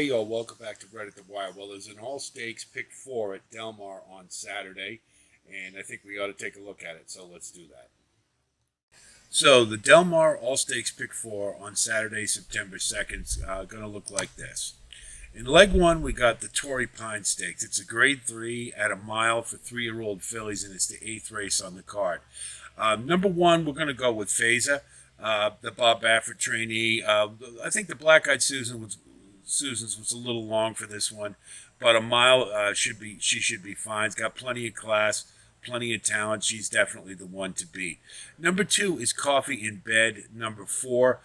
Hey, yo, welcome back to Red at the Wire. Well, there's an all stakes pick four at Del Mar on Saturday, and I think we ought to take a look at it. So let's do that. So, the Del Mar all stakes pick four on Saturday, September 2nd, is going to look like this. In leg one, we got the Torrey Pine Stakes. It's a grade three at a mile for 3-year-old fillies, and it's the eighth race on the card. Number one, we're going to go with Phaser, the Bob Baffert trainee. I think the Black Eyed Susan's was a little long for this one, but a mile she should be fine. It's got plenty of class, plenty of talent. She's definitely the one to beat. Number two is Coffee in Bed. Number four,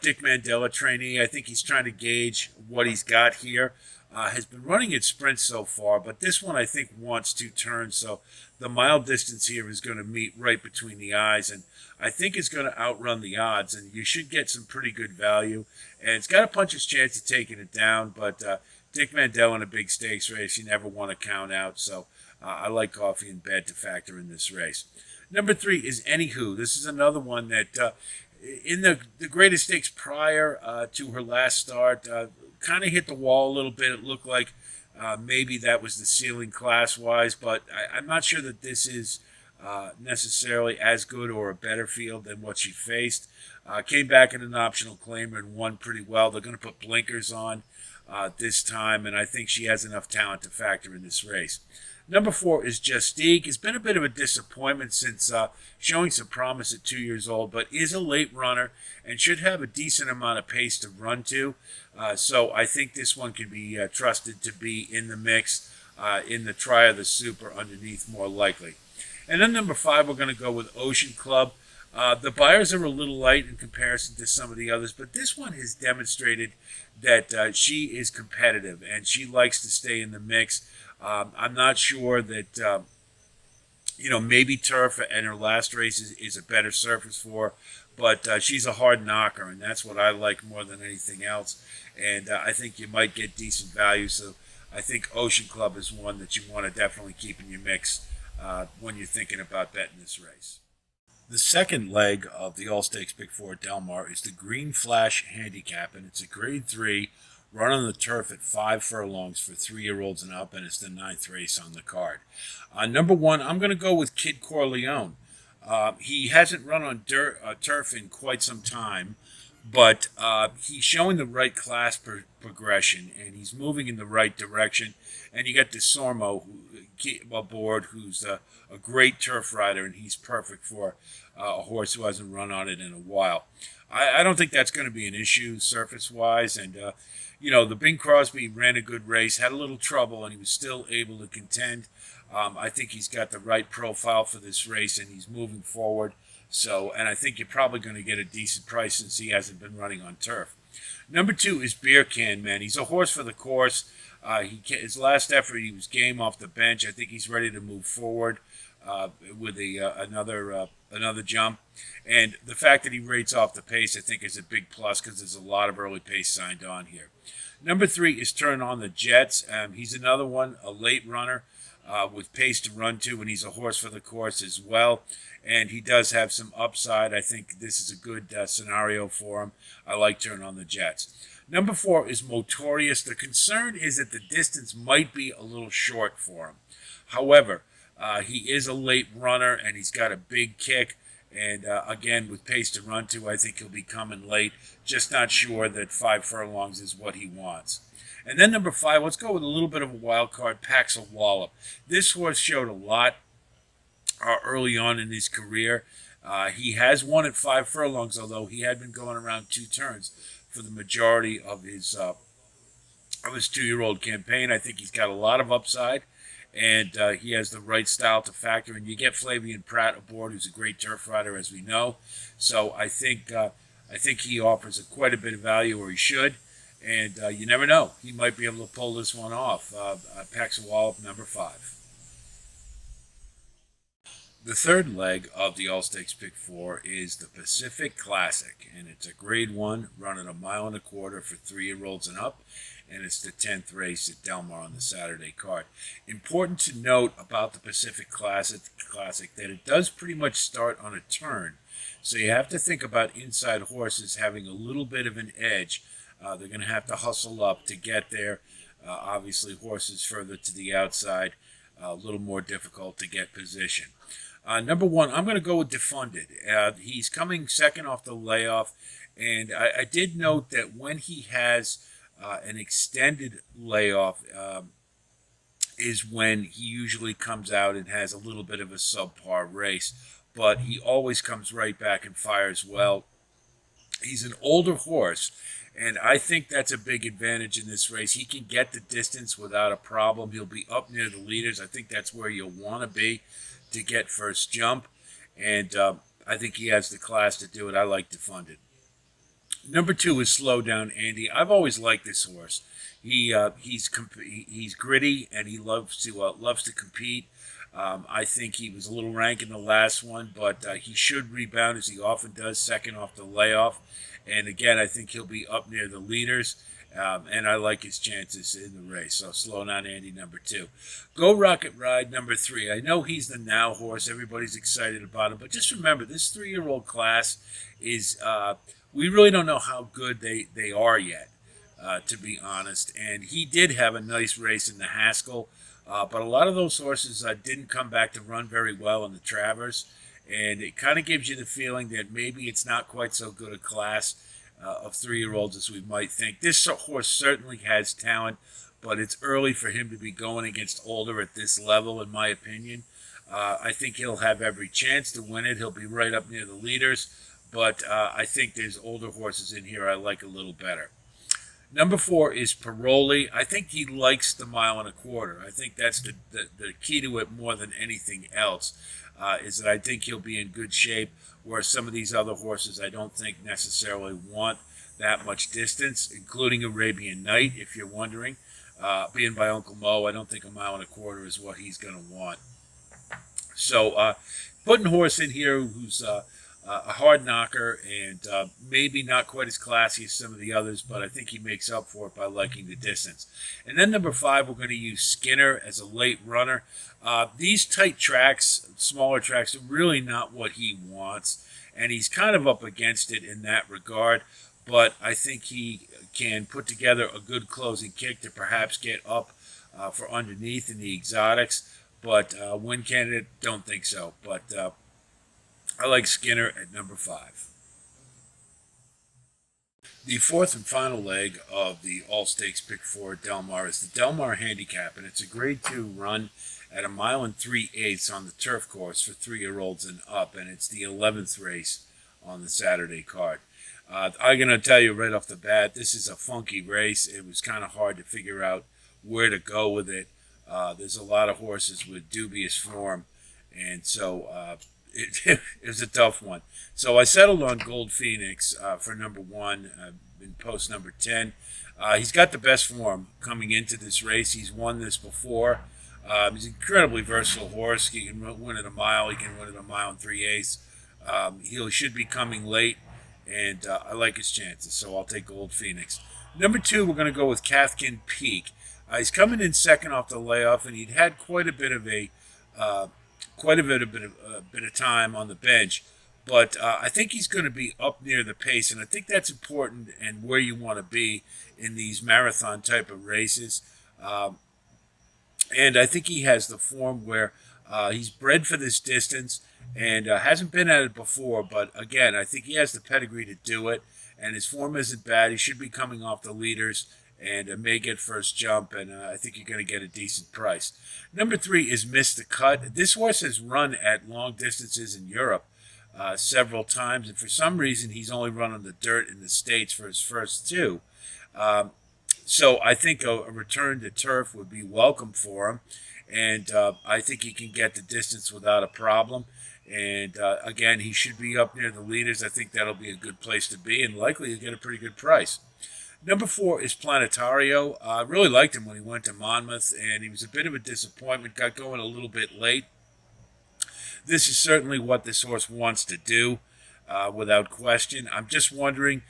Dick Mandela trainee. I think he's trying to gauge what he's got here. Has been running its sprints so far, but this one I think wants to turn. So the mile distance here is going to meet right between the eyes, and I think it's going to outrun the odds, and you should get some pretty good value. And it's got a puncher's chance of taking it down, but Dick Mandel in a big stakes race, you never want to count out. So I like Coffee in Bed to factor in this race. Number three is Anywho. This is another one that in the greatest stakes prior to her last start, kind of hit the wall a little bit. It looked like maybe that was the ceiling class-wise, but I'm not sure that this is necessarily as good or a better field than what she faced. Came back in an optional claimer and won pretty well. They're going to put blinkers on this time, and I think she has enough talent to factor in this race. Number four is Justique. It's been a bit of a disappointment since showing some promise at 2 years old, but is a late runner and should have a decent amount of pace to run to. So I think this one can be trusted to be in the mix in the Try of the Super underneath more likely. And then number five, we're going to go with Ocean Club. The buyers are a little light in comparison to some of the others, but this one has demonstrated that she is competitive and she likes to stay in the mix. I'm not sure that, maybe turf and her last race is a better surface for her, but she's a hard knocker, and that's what I like more than anything else. And I think you might get decent value, so I think Ocean Club is one that you want to definitely keep in your mix when you're thinking about betting this race. The second leg of the All Stakes Pick Four at Del Mar is the Green Flash Handicap, and it's a grade three run on the turf at 5 furlongs for 3-year-olds and up, and it's the ninth race on the card. Number one, I'm going to go with Kid Corleone. He hasn't run on turf in quite some time, but he's showing the right class progression, and he's moving in the right direction. And you got DeSormo aboard, who's a great turf rider, and he's perfect for a horse who hasn't run on it in a while. I don't think that's going to be an issue surface-wise, and the Bing Crosby ran a good race, had a little trouble, and he was still able to contend. I think he's got the right profile for this race, and he's moving forward. So, and I think you're probably going to get a decent price since he hasn't been running on turf. Number two is Beer Can Man. He's a horse for the course. His last effort, he was game off the bench. I think he's ready to move forward with another jump. And the fact that he rates off the pace, I think, is a big plus because there's a lot of early pace signed on here. Number three is Turn on the Jets. He's another one, a late runner with pace to run to, and he's a horse for the course as well. And he does have some upside. I think this is a good scenario for him. I like Turn on the Jets. Number four is Motorious. The concern is that the distance might be a little short for him. However, he is a late runner, and he's got a big kick. And again, with pace to run to, I think he'll be coming late. Just not sure that 5 furlongs is what he wants. And then number five, let's go with a little bit of a wild card, Paxil Wallop. This horse showed a lot early on in his career. He has won at 5 furlongs, although he had been going around 2 turns for the majority of his 2-year-old campaign. I think he's got a lot of upside, and he has the right style to factor. And you get Flavian Pratt aboard, who's a great turf rider, as we know. So I think he offers quite a bit of value, or he should. And you never know. He might be able to pull this one off. Paxil Wallop, number five. The third leg of the All Stakes Pick Four is the Pacific Classic, and it's a grade one running a mile and a quarter for 3-year-olds and up, and it's the 10th race at Del Mar on the Saturday card. Important to note about the Pacific Classic that it does pretty much start on a turn, so you have to think about inside horses having a little bit of an edge They're going to have to hustle up to get there. Obviously, horses further to the outside, a little more difficult to get position. Number one, I'm going to go with Defunded. He's coming second off the layoff, and I did note that when he has an extended layoff, is when he usually comes out and has a little bit of a subpar race, but he always comes right back and fires well. He's an older horse, and I think that's a big advantage in this race. He can get the distance without a problem. He'll be up near the leaders. I think that's where you'll want to be to get first jump, and I think he has the class to do it. I like Defunded. Number two is Slow Down Andy. I've always liked this horse. He's gritty and he loves to compete. I think he was a little rank in the last one, but he should rebound as he often does, second off the layoff. And again, I think he'll be up near the leaders, and I like his chances in the race. So Slow Down Andy, number two. Go Rocket Ride, number three. I know he's the now horse. Everybody's excited about him, but just remember, this 3-year-old class is, we really don't know how good they are yet. To be honest, and he did have a nice race in the Haskell, but a lot of those horses didn't come back to run very well in the Travers, and it kind of gives you the feeling that maybe it's not quite so good a class of 3-year-olds as we might think. This horse certainly has talent, but it's early for him to be going against older at this level, in my opinion. I think he'll have every chance to win it. He'll be right up near the leaders, but I think there's older horses in here I like a little better. Number four is Paroli. I think he likes the 1.25 miles. I think that's the key to it more than anything else, is that I think he'll be in good shape, whereas some of these other horses I don't think necessarily want that much distance, including Arabian Night, if you're wondering. Being by Uncle Mo, I don't think 1.25 miles is what he's going to want. So putting a horse in here who's a hard knocker and maybe not quite as classy as some of the others, but I think he makes up for it by liking the distance. And then number five, we're going to use Skinner as a late runner. These tight tracks, smaller tracks, are really not what he wants, and he's kind of up against it in that regard, but I think he can put together a good closing kick to perhaps get up for underneath in the exotics, but win candidate, don't think so. But I like Skinner at number five. The fourth and final leg of the All Stakes Pick 4 at Del Mar is the Del Mar Handicap, and it's a Grade 2 run at 1 3/8 on the turf course for 3-year-olds and up, and it's the 11th race on the Saturday card. I'm going to tell you right off the bat, this is a funky race. It was kind of hard to figure out where to go with it. There's a lot of horses with dubious form, and so it was a tough one. So I settled on Gold Phoenix for number one in post number 10. He's got the best form coming into this race. He's won this before. He's an incredibly versatile horse. He can win at a mile. He can win at 1 3/8. He should be coming late, and I like his chances, so I'll take Gold Phoenix. Number two, we're going to go with Cathkin Peak. He's coming in second off the layoff, and he'd had quite a bit of time on the bench, but I think he's going to be up near the pace, and I think that's important and where you want to be in these marathon type of races. And I think he has the form where he's bred for this distance and hasn't been at it before, but again, I think he has the pedigree to do it, and his form isn't bad. He should be coming off the leaders and may get first jump, and I think you're going to get a decent price. Number three is Miss the Cut. This horse has run at long distances in Europe several times, and for some reason he's only run on the dirt in the States for his first two. So I think a return to turf would be welcome for him, and I think he can get the distance without a problem. And again, he should be up near the leaders. I think that'll be a good place to be, and likely you'll get a pretty good price. Number four is Planetario. I really liked him when he went to Monmouth, and he was a bit of a disappointment, got going a little bit late. This is certainly what this horse wants to do, without question. I'm just wondering,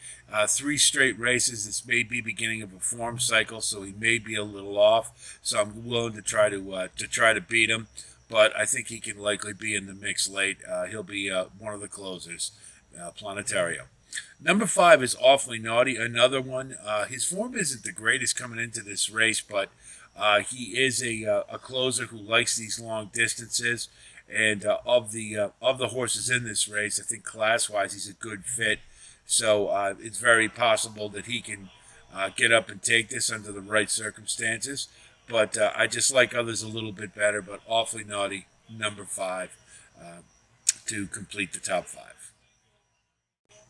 3 straight races, this may be beginning of a form cycle, so he may be a little off, so I'm willing to try to beat him, but I think he can likely be in the mix late. He'll be one of the closers, Planetario. Number 5 is Awfully Naughty, another one. His form isn't the greatest coming into this race, but he is a closer who likes these long distances. And of the horses in this race, I think class-wise he's a good fit. So it's very possible that he can get up and take this under the right circumstances. But I just like others a little bit better. But Awfully Naughty, number 5, to complete the top 5.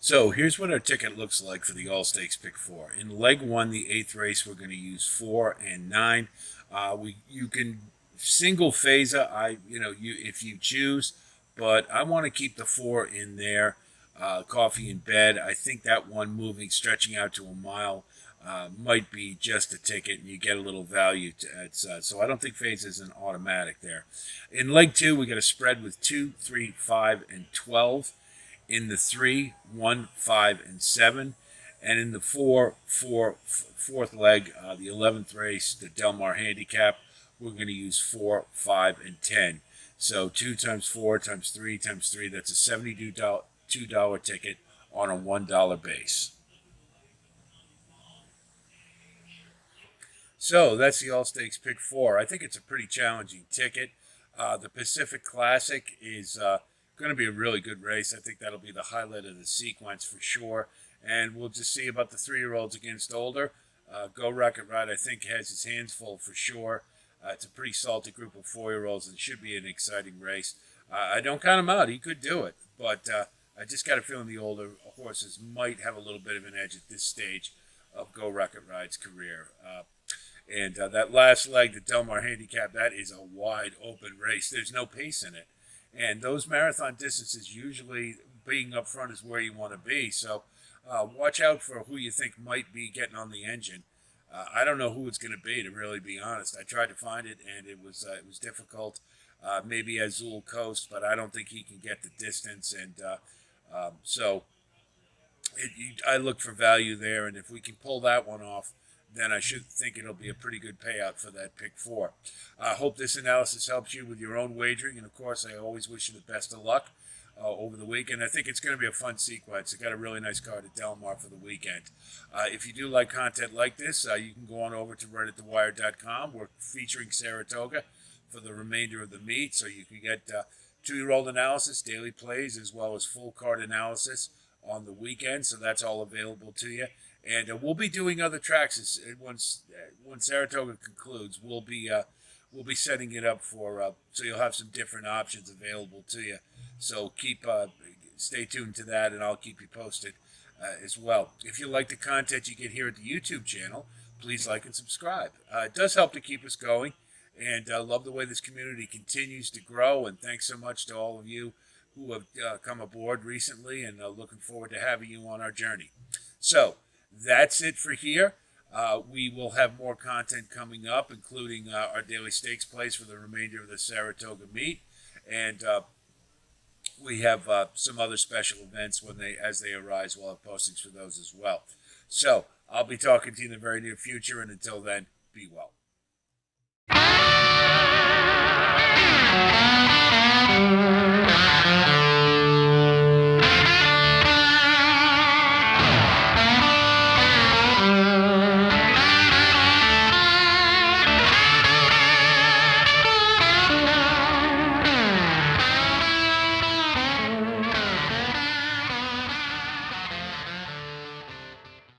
So here's what our ticket looks like for the All Stakes Pick 4. In leg 1, the 8th race, we're going to use 4 and 9. You can single phaser, if you choose, but I want to keep the 4 in there. Coffee in Bed. I think that one moving, stretching out to a mile, might be just a ticket, and you get a little value. So I don't think phase is an automatic there. In leg 2, we got a spread with 2, 3, 5, and 12. In the 3, 1, 5, and 7. And in the fourth leg, the 11th race, the Del Mar Handicap, we're going to use 4, 5, and 10. So 2 times 4 times 3 times 3, that's a $72 ticket on a $1 base. So that's the All Stakes Pick 4. I think it's a pretty challenging ticket. The Pacific Classic is going to be a really good race. I think that'll be the highlight of the sequence for sure. And we'll just see about the 3-year-olds against older. Go Rocket Ride, I think, has his hands full for sure. It's a pretty salty group of 4-year-olds and should be an exciting race. I don't count him out. He could do it. But I just got a feeling the older horses might have a little bit of an edge at this stage of Go Rocket Ride's career. And that last leg, the Del Mar Handicap, that is a wide open race. There's no pace in it. And those marathon distances, usually being up front is where you want to be. So watch out for who you think might be getting on the engine. I don't know who it's going to be, to really be honest. I tried to find it, and it was difficult. Maybe Azul Coast, but I don't think he can get the distance. And I look for value there. And if we can pull that one off, then I should think it'll be a pretty good payout for that pick 4. I hope this analysis helps you with your own wagering. And, of course, I always wish you the best of luck over the weekend. I think it's going to be a fun sequence. I got a really nice card at Del Mar for the weekend. If you do like content like this, you can go on over to RedditTheWire.com. We're featuring Saratoga for the remainder of the meet, so you can get 2-year-old analysis, daily plays, as well as full card analysis on the weekend. So that's all available to you. And we'll be doing other tracks once Saratoga concludes. We'll be setting it up for so you'll have some different options available to you. So stay tuned to that, and I'll keep you posted as well. If you like the content you get here at the YouTube channel, please like and subscribe. It does help to keep us going, and I love the way this community continues to grow. And thanks so much to all of you who have come aboard recently, and looking forward to having you on our journey. So that's it for here. We will have more content coming up, including our daily stakes plays for the remainder of the Saratoga meet, and we have some other special events as they arise. We'll have postings for those as well. So I'll be talking to you in the very near future, and until then, be well.